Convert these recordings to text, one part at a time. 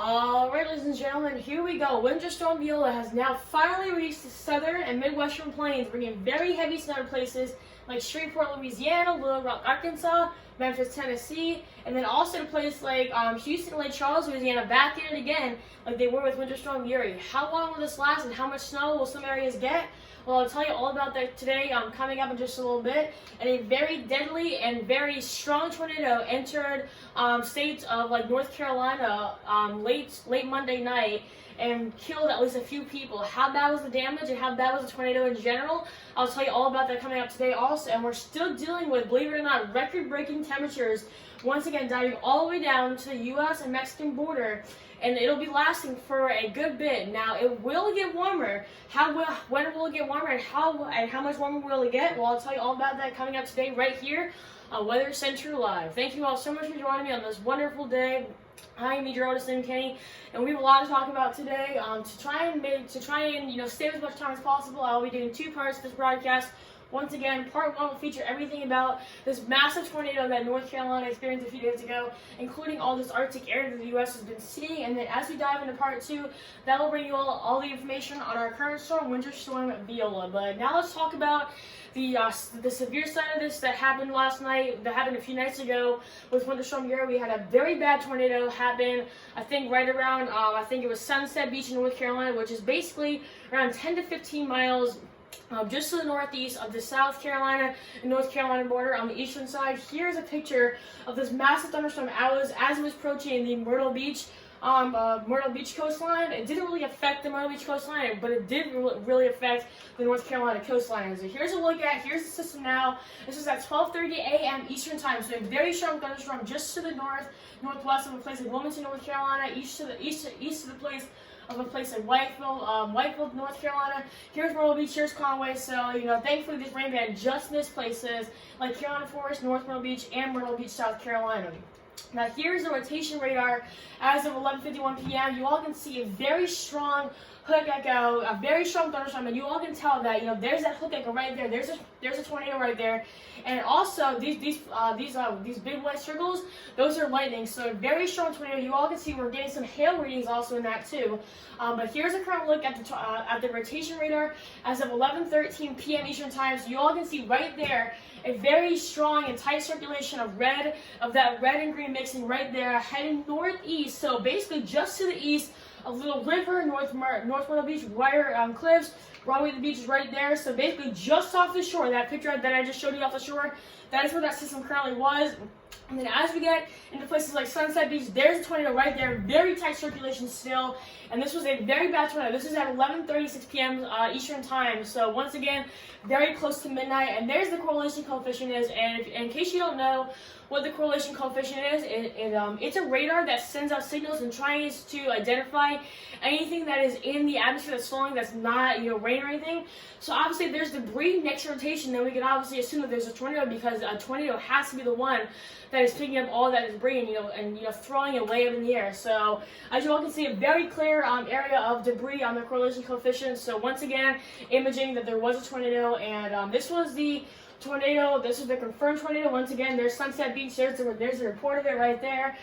Alright, ladies and gentlemen, here we go. Winter Storm Viola has now finally reached the southern and midwestern plains, bringing very heavy snow to places like Shreveport, Louisiana, Little Rock, Arkansas, Memphis, Tennessee, and then also to places like Houston, Lake Charles, Louisiana, back in it again, like they were with Winter Storm Uri. How long will this last and how much snow will some areas get? Well, I'll tell you all about that today, coming up in just a little bit. And a very deadly and very strong tornado entered states of like North Carolina late Monday night and killed at least a few people. How bad was the damage and how bad was the tornado in general? I'll tell you all about that coming up today also. And we're still dealing with, believe it or not, record-breaking temperatures, once again diving all the way down to the U.S. and Mexican border. And it'll be lasting for a good bit. Now, it will get warmer. When will it get warmer, and how much warmer will it get? Well, I'll tell you all about that coming up today right here on Weather Center Live. Thank you all so much for joining me on this wonderful day. I'm meteorologist Kenny, and we have a lot to talk about today. To try and save as much time as possible, I'll be doing two parts of this broadcast. Once again, part one will feature everything about this massive tornado that North Carolina experienced a few days ago, including all this Arctic air that the U.S. has been seeing. And then as we dive into part two, that will bring you all the information on our current storm, Winter Storm Viola. But now let's talk about the severe side of this that happened last night, that happened a few nights ago with Winter Storm Uri. We had a very bad tornado happen, I think right around, I think it was Sunset Beach in North Carolina, which is basically around 10 to 15 miles just to the northeast of the South Carolina and North Carolina border on the eastern side. Here's a picture of this massive thunderstorm as it was approaching the Myrtle Beach coastline. It didn't really affect the Myrtle Beach coastline, but it did really affect the North Carolina coastline. So here's here's the system now. This is at 12:30 a.m. Eastern time. So a very strong thunderstorm just to the northwest of a place like Wilmington, North Carolina, east of the place of a place like Whiteville, North Carolina. Here's Myrtle Beach, here's Conway. So, thankfully this rain band just missed places like Carolina Forest, North Myrtle Beach, and Myrtle Beach, South Carolina. Now here's the rotation radar as of 11:51 p.m. You all can see a very strong hook echo, a very strong thunderstorm, and you all can tell that there's that hook echo right there. There's a tornado right there, and also these big white circles, those are lightning. So a very strong tornado. You all can see we're getting some hail readings also in that too. But here's a current look at the rotation radar as of 11:13 p.m. Eastern time. So you all can see right there a very strong and tight circulation of that red and green mixing right there, heading northeast. So basically just to the east of Little River, North Myrtle Beach, Wire Cliffs, Broadway the beach is right there. So basically just off the shore, that picture that I just showed you off the shore, that is where that system currently was. And then as we get into places like Sunset Beach, there's a tornado right there, very tight circulation still. And this was a very bad tornado. This is at 11:36 p.m. Eastern time. So once again, very close to midnight. And there's the correlation coefficient is. And in case you don't know what the correlation coefficient is, it's a radar that sends out signals and tries to identify anything that is in the atmosphere that's flowing that's not rain or anything. So obviously if there's debris next to rotation, then we can obviously assume that there's a tornado, because a tornado has to be the one that is picking up all that debris and throwing it way up in the air. So as you all can see, a very clear area of debris on the correlation coefficient. So once again, imaging that there was a tornado, and this was the tornado. This is the confirmed tornado. Once again, there's Sunset Beach. There's a report of it right there.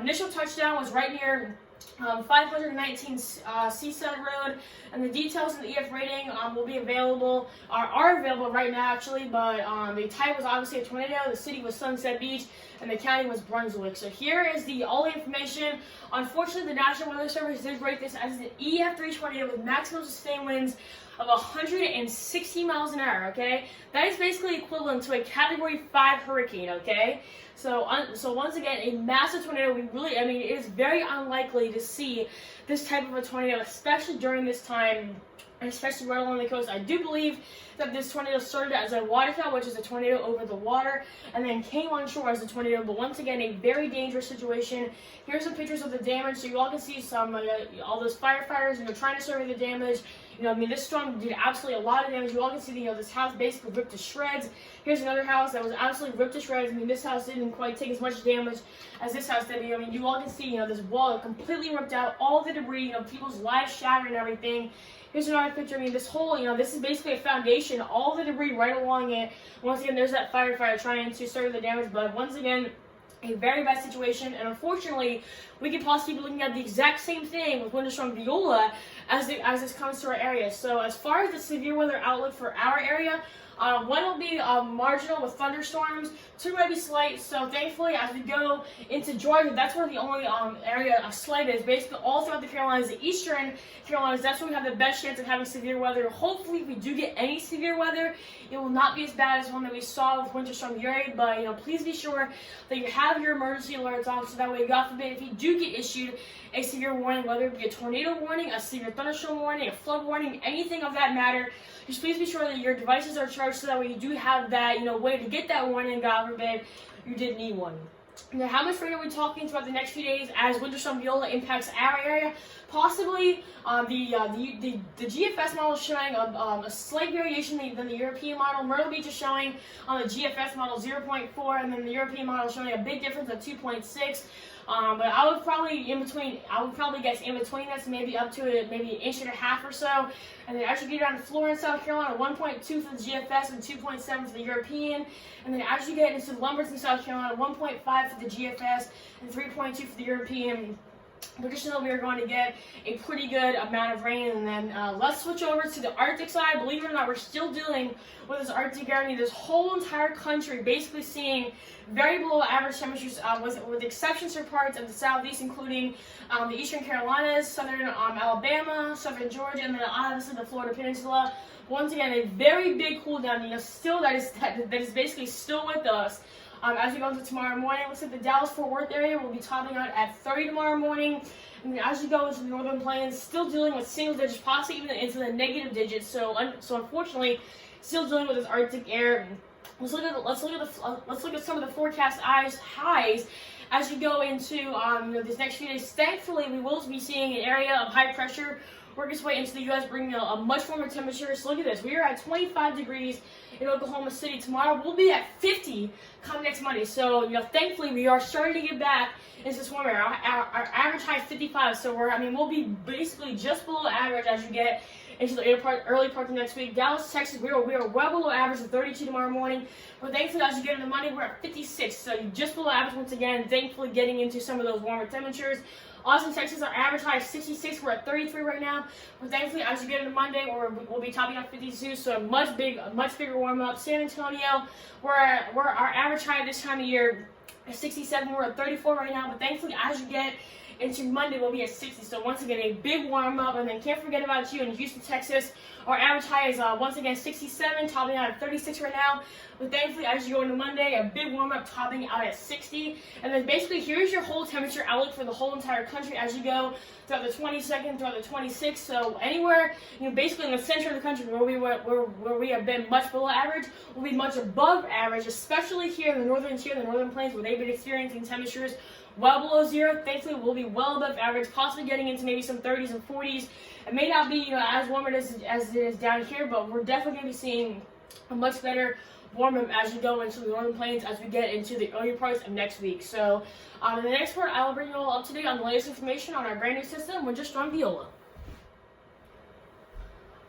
Initial touchdown was right near 519 Seaside Road, and the details of the EF rating will be available, are available right now actually, but the type was obviously a tornado, the city was Sunset Beach, and the county was Brunswick. So here is all the information. Unfortunately, the National Weather Service did rate this as an EF3 tornado with maximum sustained winds of 160 miles an hour, okay? That is basically equivalent to a Category 5 hurricane, okay? So once again, a massive tornado. It is very unlikely to see this type of a tornado, especially during this time, and especially right along the coast. I do believe that this tornado started as a waterfowl, which is a tornado over the water, and then came on shore as a tornado. But once again, a very dangerous situation. Here's some pictures of the damage, so you all can see all those firefighters, trying to survey the damage. This storm did absolutely a lot of damage. You all can see, this house basically ripped to shreds. Here's another house that was absolutely ripped to shreds. This house didn't quite take as much damage as this house did. You all can see, this wall completely ripped out, all the debris, people's lives shattered and everything. Here's another picture. This whole, this is basically a foundation, all the debris right along it. Once again, there's that firefighter trying to survey the damage, but once again, a very bad situation, and unfortunately, we could possibly be looking at the exact same thing with winter storm Viola as this comes to our area. So as far as the severe weather outlook for our area, one will be marginal with thunderstorms, two might be slight. So thankfully, as we go into Georgia, that's where the only area of slight is. Basically, all throughout the Carolinas, the eastern Carolinas, that's where we have the best chance of having severe weather. Hopefully, if we do get any severe weather, it will not be as bad as one that we saw with Winter Storm Uri. But please be sure that you have your emergency alerts on, so that way, God forbid, if you do get issued a severe warning, whether it be a tornado warning, a severe thunderstorm warning, a flood warning, anything of that matter, just please be sure that your devices are charged, so that way you do have that, way to get that warning, God forbid you did need one. Now, how much rain are we talking throughout the next few days as Winter Storm Viola impacts our area? Possibly, the GFS model is showing a slight variation than the European model. Myrtle Beach is showing on the GFS model 0.4, and then the European model is showing a big difference of 2.6. But I would probably guess in between that's maybe up to maybe an inch and a half or so. And then as you get down to Florida and South Carolina, 1.2 for the GFS and 2.7 for the European. And then as you get into Lumberton, South Carolina, 1.5 for the GFS and 3.2 for the European. But just know we are going to get a pretty good amount of rain. And then let's switch over to the Arctic side. Believe it or not, we're still dealing with this Arctic area. This whole entire country basically seeing very below average temperatures, with exceptions for parts of the southeast, including the eastern Carolinas, southern Alabama, southern Georgia, and then obviously the Florida Peninsula. Once again, a very big cool down. Still that is basically still with us. As we go into tomorrow morning, looks like the Dallas-Fort Worth area will be topping out at 30 tomorrow morning. And as you go into the northern plains, still dealing with single digits, possibly even into the negative digits. So unfortunately, still dealing with this Arctic air. Let's look at some of the forecast highs as you go into these next few days. Thankfully, we will be seeing an area of high pressure work its way into the U.S., bringing a much warmer temperature. So look at this. We are at 25 degrees in Oklahoma City. Tomorrow we'll be at 50 come next Monday. So thankfully we are starting to get back into this warmer. Our average high is 55. So we'll be basically just below average as you get into the early part of next week. Dallas, Texas, we are well below average of 32 tomorrow morning. But thankfully, as you get into Monday, we're at 56. So you're just below average once again. Thankfully, getting into some of those warmer temperatures. Austin, Texas, our average high is 66. We're at 33 right now. But thankfully, as you get into Monday, we'll be topping out 52. So a much bigger warm up. San Antonio, we're our average high this time of year is 67. We're at 34 right now. But thankfully, as you get into Monday, we'll be at 60. So once again, a big warm up. And then can't forget about you in Houston, Texas. Our average high is once again 67, topping out at 36 right now. But thankfully, as you go into Monday, a big warm up, topping out at 60. And then basically, here's your whole temperature outlook for the whole entire country as you go throughout the 22nd, throughout the 26th. So anywhere, basically in the center of the country where we have been much below average, will be much above average, especially here in the northern plains, where they've been experiencing temperatures well below zero. Thankfully, we'll be well above average, possibly getting into maybe some 30s and 40s. It may not be as warm as it is down here, but we're definitely going to be seeing a much better warm up as you go into the northern plains as we get into the early parts of next week. So in the next part, I will bring you all up to date on the latest information on our brand new system, Winter Storm Viola.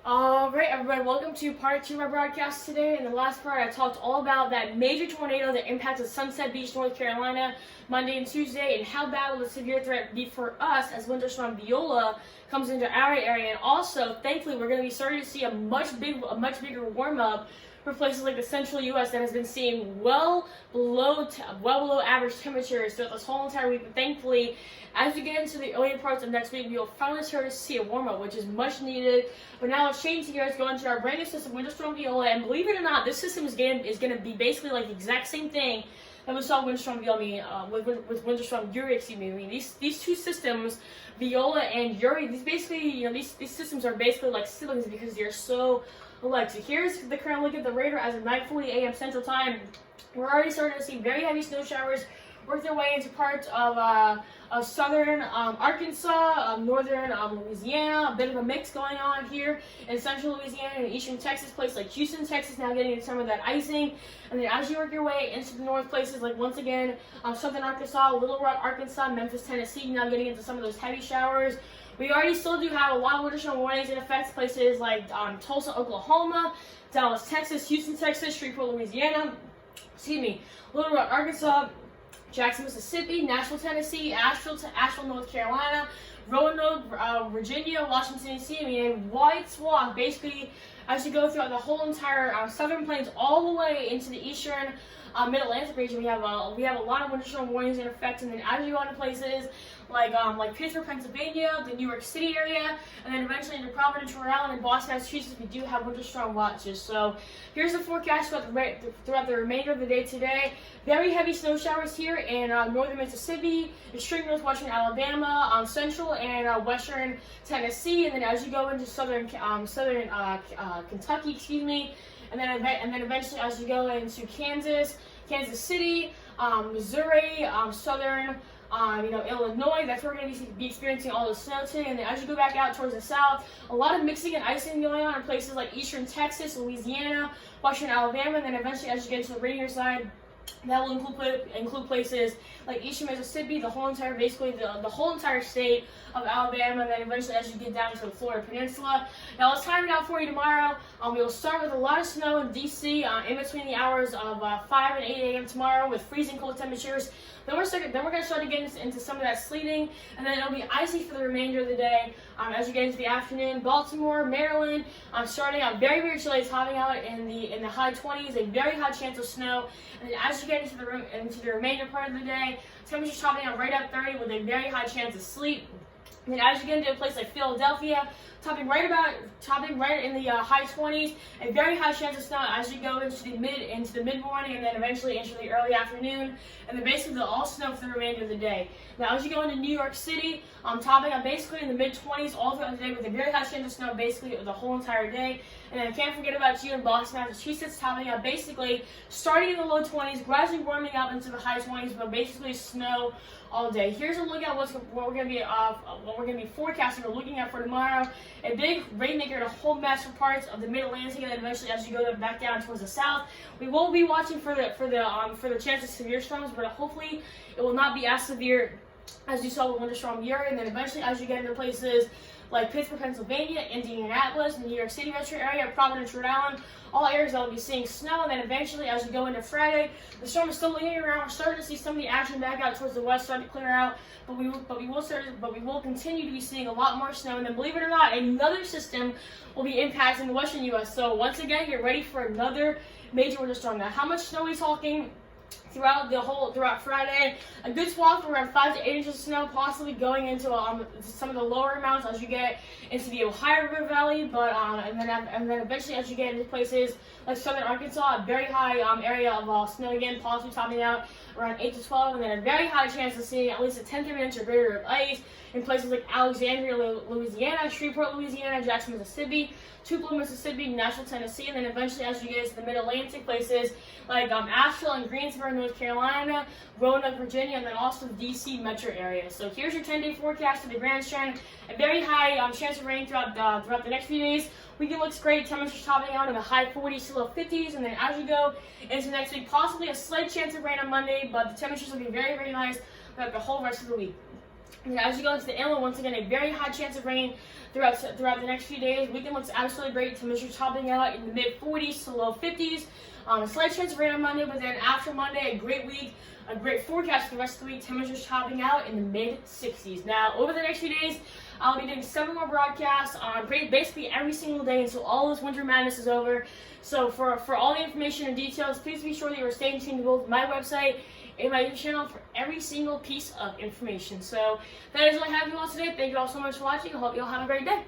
Alright everybody, welcome to part 2 of our broadcast today. In the last part, I talked all about that major tornado that impacted Sunset Beach, North Carolina, Monday and Tuesday, and how bad will the severe threat be for us as Winter Storm Viola comes into our area. And also, thankfully, we're going to be starting to see a much bigger warm-up for places like the central U.S. that has been seeing well below average temperatures throughout this whole entire week. But thankfully, as we get into the earlier parts of next week, we will finally start to see a warm-up, which is much needed. But now let's change gears, go into our brand new system, Winter Storm Viola. And believe it or not, this system is going to be basically like the exact same thing that we saw Winter Storm Viola, with Winter Storm Uri. These two systems, Viola and Uri, these systems are basically like siblings because they're so alike. So here's the current look at the radar as of 9:40 a.m. Central Time. We're already starting to see very heavy snow showers work their way into parts of southern Arkansas, northern Louisiana. A bit of a mix going on here in central Louisiana and eastern Texas. Places like Houston, Texas, now getting into some of that icing. And then as you work your way into the north, places like, once again, southern Arkansas, Little Rock, Arkansas, Memphis, Tennessee, now getting into some of those heavy showers. We already still do have a lot of winter storm warnings in effect. Places like Tulsa, Oklahoma, Dallas, Texas, Houston, Texas, Shreveport, Louisiana, Little Rock, Arkansas, Jackson, Mississippi, Nashville, Tennessee, Asheville, North Carolina, Roanoke, Virginia, Washington, D.C. I mean, a wide swath, basically, as you go throughout the whole entire southern plains, all the way into the eastern Mid-Atlantic region. We have a lot of winter storm warnings in effect, and then as you go into places like Pittsburgh, Pennsylvania, the New York City area, and then eventually into Providence, Rhode Island, and Boston, Massachusetts, we do have winter storm watches. So here's the forecast throughout the remainder of the day today. Very heavy snow showers here in northern Mississippi, extreme northwestern Alabama, central and western Tennessee, and then as you go into southern Kentucky, and then eventually as you go into Kansas City, Missouri, southern Illinois, that's where we're going to be experiencing all the snow today. And then as you go back out towards the south, a lot of mixing and icing going on in places like eastern Texas, Louisiana, western Alabama, and then eventually as you get to the rainier side, that will include places like eastern Mississippi, the whole entire state of Alabama, and then eventually as you get down to the Florida Peninsula. Now let's time it out for you tomorrow. We will start with a lot of snow in D.C. In between the hours of 5 and 8 a.m. tomorrow with freezing cold temperatures. Then we're going to start to get into some of that sleeting, and then it'll be icy for the remainder of the day as you get into the afternoon. Baltimore, Maryland, starting out very, very chilly, topping out in the high 20s, a very high chance of snow. And then as you get into the remainder part of the day, temperatures topping out right at 30 with a very high chance of sleet. And then as you get into a place like Philadelphia, topping right in the high 20s, a very high chance of snow as you go into the mid morning, and then eventually into the early afternoon, and then basically all snow for the remainder of the day. Now as you go into New York City, topping out basically in the mid 20s all throughout the day with a very high chance of snow basically the whole entire day. And then I can't forget about you in Boston, Massachusetts, topping out basically starting in the low 20s, gradually warming up into the high 20s, but basically snow all day. Here's a look at what we're going to be forecasting or looking at for tomorrow. A big rainmaker and a whole mess for parts of the Mid-Atlantic, and then eventually as you go back down towards the south, we will be watching for the chance of severe storms, but hopefully it will not be as severe as you saw with Winter Storm Uri. And then eventually as you get into places like Pittsburgh, Pennsylvania, Indianapolis, New York City metro area, Providence, Rhode Island, all areas that will be seeing snow. And then eventually as you go into Friday, the storm is still lingering around. We're starting to see some of the action back out towards the west, starting to clear out, but we will continue to be seeing a lot more snow. And then believe it or not, another system will be impacting the western U.S. So once again, get ready for another major winter storm. Now, how much snow are we talking? Throughout Friday, a good swath of around 5 to 8 inches of snow, possibly going into some of the lower amounts as you get into the Ohio River Valley, but and then eventually as you get into places like southern Arkansas, a very high area of snow again, possibly topping out around 8 to 12, and then a very high chance of seeing at least a 10th of an inch or greater of ice in places like Alexandria, Louisiana, Shreveport, Louisiana, Jackson, Mississippi, Tupelo, Mississippi, Nashville, Tennessee, and then eventually as you get into the Mid-Atlantic places like Asheville and Greensboro, North Carolina, Roanoke, Virginia, and then also the D.C. metro area. So here's your 10-day forecast for the Grand Strand. A very high chance of rain throughout the next few days. Weekend looks great. Temperatures topping out in the high 40s to low 50s, and then as you go into next week, possibly a slight chance of rain on Monday, but the temperatures will be very, very nice throughout the whole rest of the week. And as you go into the inland, once again, a very high chance of rain throughout the next few days. Weekend looks absolutely great. Temperatures topping out in the mid 40s to low 50s. A slight chance of rain on Monday, but then after Monday, a great week, a great forecast for the rest of the week. Temperatures topping out in the mid 60s. Now, over the next few days, I'll be doing 7 more broadcasts basically every single day until all this winter madness is over. So for all the information and details, please be sure that you are staying tuned to both my website and my YouTube channel for every single piece of information. So that is all I have for you all today. Thank you all so much for watching. I hope you all have a great day.